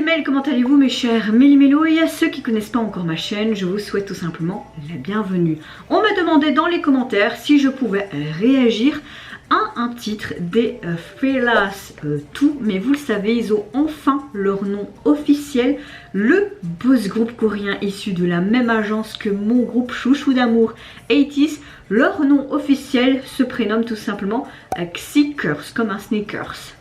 Mail, comment allez-vous mes chers Méli-Mélo? Et à ceux qui ne connaissent pas encore ma chaîne, je vous souhaite tout simplement la bienvenue. On m'a demandé dans les commentaires si je pouvais réagir à un titre des Fearless 2, mais vous le savez, ils ont enfin leur nom officiel, le boss groupe coréen issu de la même agence que mon groupe chouchou d'amour 80s. Leur nom officiel se prénomme tout simplement Xickers, comme un sneakers.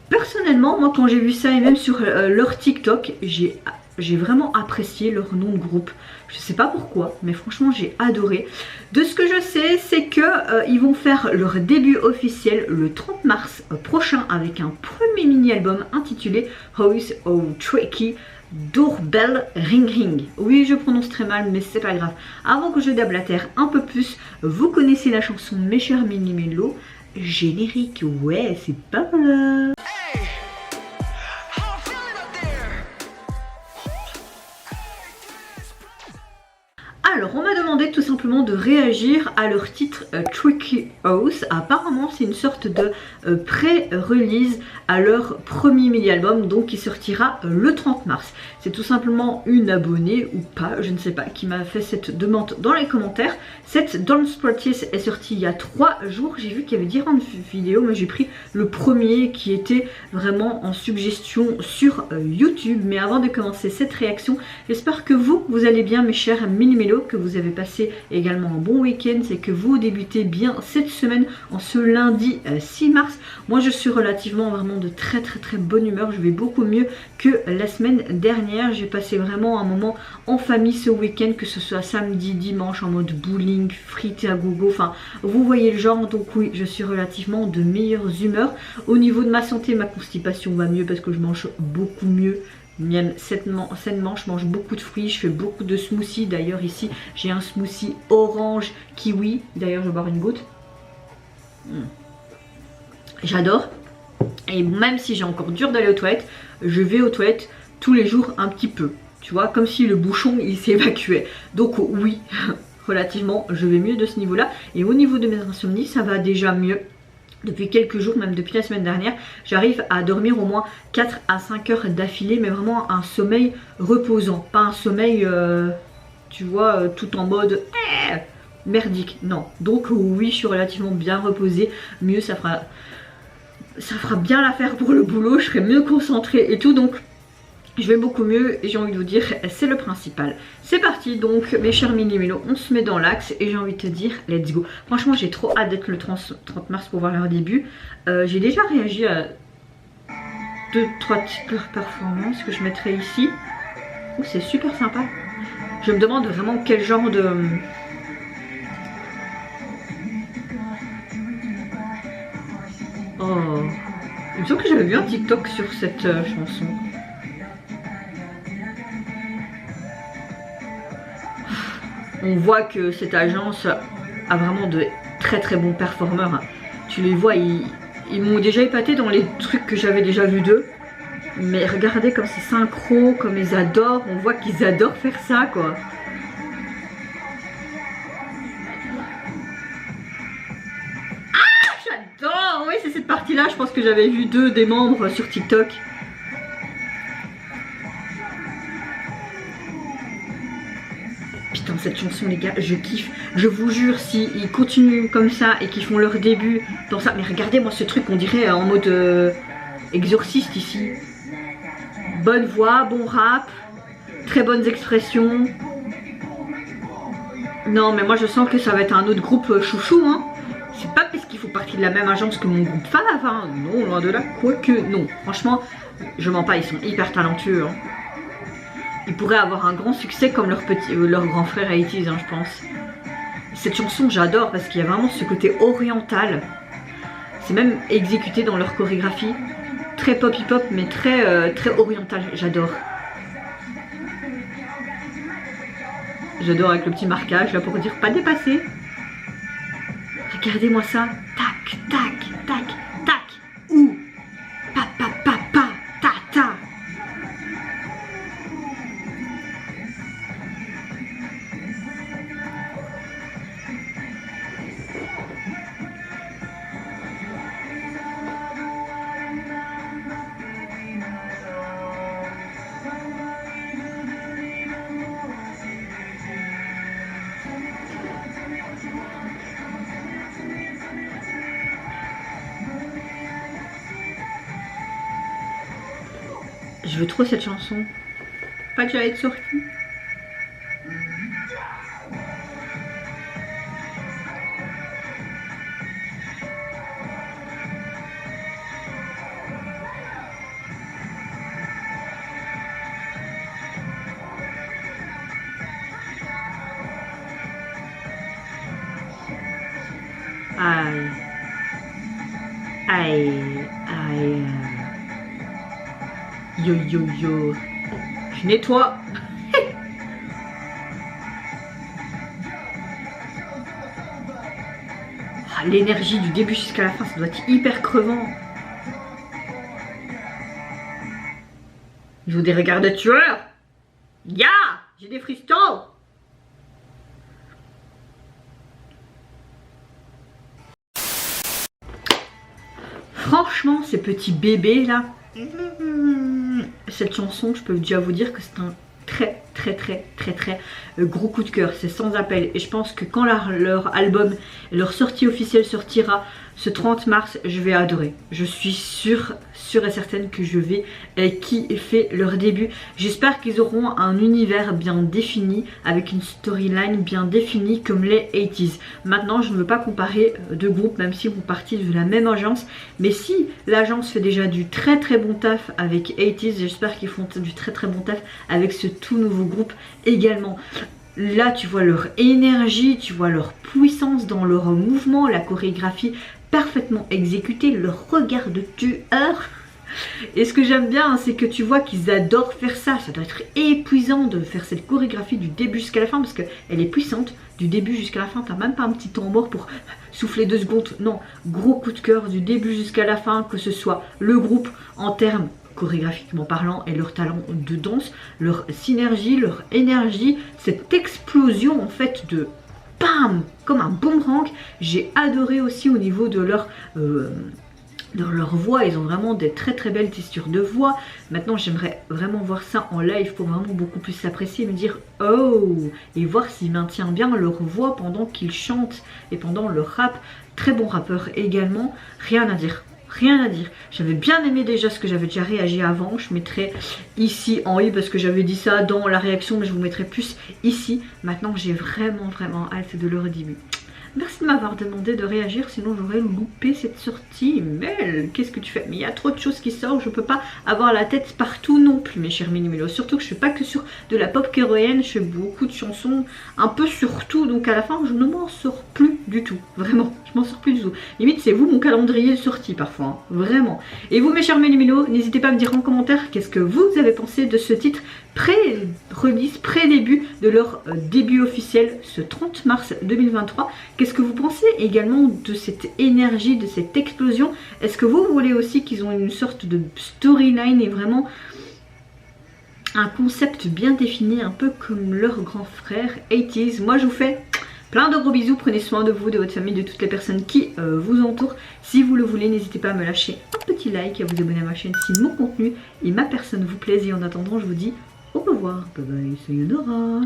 Personnellement, moi quand j'ai vu ça et même sur leur TikTok, j'ai vraiment apprécié leur nom de groupe. Je sais pas pourquoi, mais franchement j'ai adoré. De ce que je sais, c'est que ils vont faire leur début officiel le 30 mars prochain avec un premier mini-album intitulé House of Tricky Doorbell Ring Ring. Oui, je prononce très mal, mais c'est pas grave. Avant que je déblatère un peu plus, vous connaissez la chanson Mes chers Méli-Mélo. Générique, ouais, c'est pas mal. Alors, on m'a demandé tout simplement de réagir à leur titre Tricky House. Apparemment, c'est une sorte de pré-release à leur premier mini-album, donc qui sortira le 30 mars. C'est tout simplement une abonnée ou pas, je ne sais pas, qui m'a fait cette demande dans les commentaires. Cette Dance Practice est sortie il y a 3 jours. J'ai vu qu'il y avait différentes vidéos, mais j'ai pris le premier qui était vraiment en suggestion sur YouTube. Mais avant de commencer cette réaction, j'espère que vous allez bien mes chers Méli-Mélo, que vous avez passé également un bon week-end et que vous débutez bien cette semaine en ce lundi 6 mars. Moi je suis relativement vraiment de très bonne humeur, je vais beaucoup mieux que la semaine dernière. J'ai passé vraiment un moment en famille ce week-end, que ce soit samedi, dimanche, en mode bowling, frites à gogo, enfin vous voyez le genre. Donc oui, je suis relativement de meilleures humeurs. Au niveau de ma santé, ma constipation va mieux parce que je mange beaucoup mieux. Même sainement, je mange beaucoup de fruits, je fais beaucoup de smoothies. D'ailleurs ici j'ai un smoothie orange kiwi, d'ailleurs je vais boire une goutte. J'adore. Et même si j'ai encore dur d'aller aux toilettes, je vais aux toilettes tous les jours un petit peu. Tu vois, comme si le bouchon il s'évacuait. Donc oui, relativement je vais mieux de ce niveau là. Et au niveau de mes insomnies, ça va déjà mieux. Depuis quelques jours, même depuis la semaine dernière, j'arrive à dormir au moins 4 à 5 heures d'affilée, mais vraiment un sommeil reposant. Pas un sommeil, tu vois, tout en mode merdique. Non. Donc oui, je suis relativement bien reposée. Mieux, ça fera bien l'affaire pour le boulot. Je serai mieux concentrée et tout. Donc je vais beaucoup mieux et j'ai envie de vous dire, c'est le principal. C'est parti donc mes chers Méli-Mélo, on se met dans l'axe et j'ai envie de te dire, let's go. Franchement j'ai trop hâte d'être le 30 mars pour voir leur début. J'ai déjà réagi à 2-3 petites performances que je mettrai ici. Oh, c'est super sympa. Je me demande vraiment quel genre de... Oh, il me semble que j'avais vu un TikTok sur cette chanson. On voit que cette agence a vraiment de très bons performeurs. Tu les vois, ils m'ont déjà épaté dans les trucs que j'avais déjà vu d'eux. Mais regardez comme c'est synchro, comme ils adorent. On voit qu'ils adorent faire ça quoi. Ah, j'adore. Oui, c'est cette partie là, je pense que j'avais vu des membres sur TikTok. Putain, cette chanson les gars, je kiffe. Je vous jure, s'ils continuent comme ça et qu'ils font leur début dans ça. Mais regardez moi ce truc, on dirait en mode exorciste ici. Bonne voix, bon rap, très bonnes expressions. Non mais moi je sens que ça va être un autre groupe chouchou hein. C'est pas parce qu'ils font partie de la même agence que mon groupe Fav hein. Non, loin de là, quoique non. Franchement, je mens pas, ils sont hyper talentueux hein. Ils pourraient avoir un grand succès comme leur grand frère 80s hein, je pense. Cette chanson j'adore parce qu'il y a vraiment ce côté oriental. C'est même exécuté dans leur chorégraphie. Très pop hip-hop mais très oriental, j'adore. J'adore avec le petit marquage là pour dire pas dépassé. Regardez-moi ça. Tac, tac, tac, tac. Ouh. Pa, pa, pa, pa, ta, ta. Je veux trop cette chanson. Pas déjà être sortie. Aïe. Aïe. Aïe. Yo yo yo. Je nettoie. Ah, l'énergie du début jusqu'à la fin, ça doit être hyper crevant. Ils ont des regards de tueurs. Ya, j'ai des frissons. Franchement, ces petits bébés là, cette chanson, je peux déjà vous dire que c'est un très gros coup de cœur, c'est sans appel. Et je pense que quand leur album, leur sortie officielle sortira ce 30 mars, je vais adorer. Je suis sûre et certaine que je vais kiffer leur début. J'espère qu'ils auront un univers bien défini, avec une storyline bien définie comme les 80s. Maintenant, je ne veux pas comparer deux groupes, même si on partit de la même agence. Mais si l'agence fait déjà du très bon taf avec 80s, j'espère qu'ils font du très bon taf avec ce tout nouveau groupe également. Là, tu vois leur énergie, tu vois leur puissance dans leur mouvement, la chorégraphie parfaitement exécutée, leur regard de tueur. Et ce que j'aime bien, c'est que tu vois qu'ils adorent faire ça. Ça doit être épuisant de faire cette chorégraphie du début jusqu'à la fin, parce qu'elle est puissante du début jusqu'à la fin. T'as même pas un petit temps mort pour souffler 2 secondes. Non, gros coup de cœur du début jusqu'à la fin, que ce soit le groupe en termes chorégraphiquement parlant et leur talent de danse, leur synergie, leur énergie, cette explosion en fait de bam, comme un boomerang. J'ai adoré aussi au niveau de leur voix. Ils ont vraiment des très belles textures de voix. Maintenant, j'aimerais vraiment voir ça en live pour vraiment beaucoup plus s'apprécier, me dire oh, et voir s'ils maintiennent bien leur voix pendant qu'ils chantent et pendant leur rap. Très bon rappeur également, rien à dire. Rien à dire. J'avais bien aimé déjà ce que j'avais déjà réagi avant. Je mettrai ici en i parce que j'avais dit ça dans la réaction, mais je vous mettrai plus ici. Maintenant, j'ai vraiment hâte de leur début. Merci de m'avoir demandé de réagir, sinon j'aurais loupé cette sortie. Mel, qu'est-ce que tu fais? Mais il y a trop de choses qui sortent, je peux pas avoir la tête partout non plus, mes chers mini-mélos. Surtout que je fais pas que sur de la pop coréenne, je fais beaucoup de chansons, un peu sur tout. Donc à la fin, je ne m'en sors plus du tout. Vraiment, je m'en sors plus du tout. Limite, c'est vous mon calendrier de sortie parfois, hein, vraiment. Et vous, mes chers mini-mélos, n'hésitez pas à me dire en commentaire qu'est-ce que vous avez pensé de ce titre pré-release, pré-début de leur début officiel ce 30 mars 2023. Qu'est-ce que vous pensez également de cette énergie, de cette explosion? Est-ce que vous voulez aussi qu'ils ont une sorte de storyline et vraiment un concept bien défini, un peu comme leur grand frère 80s? Moi, je vous fais plein de gros bisous, prenez soin de vous, de votre famille, de toutes les personnes qui vous entourent. Si vous le voulez, n'hésitez pas à me lâcher un petit like, à vous abonner à ma chaîne si mon contenu et ma personne vous plaisent. Et en attendant, je vous dis au revoir, bye bye, sayonara.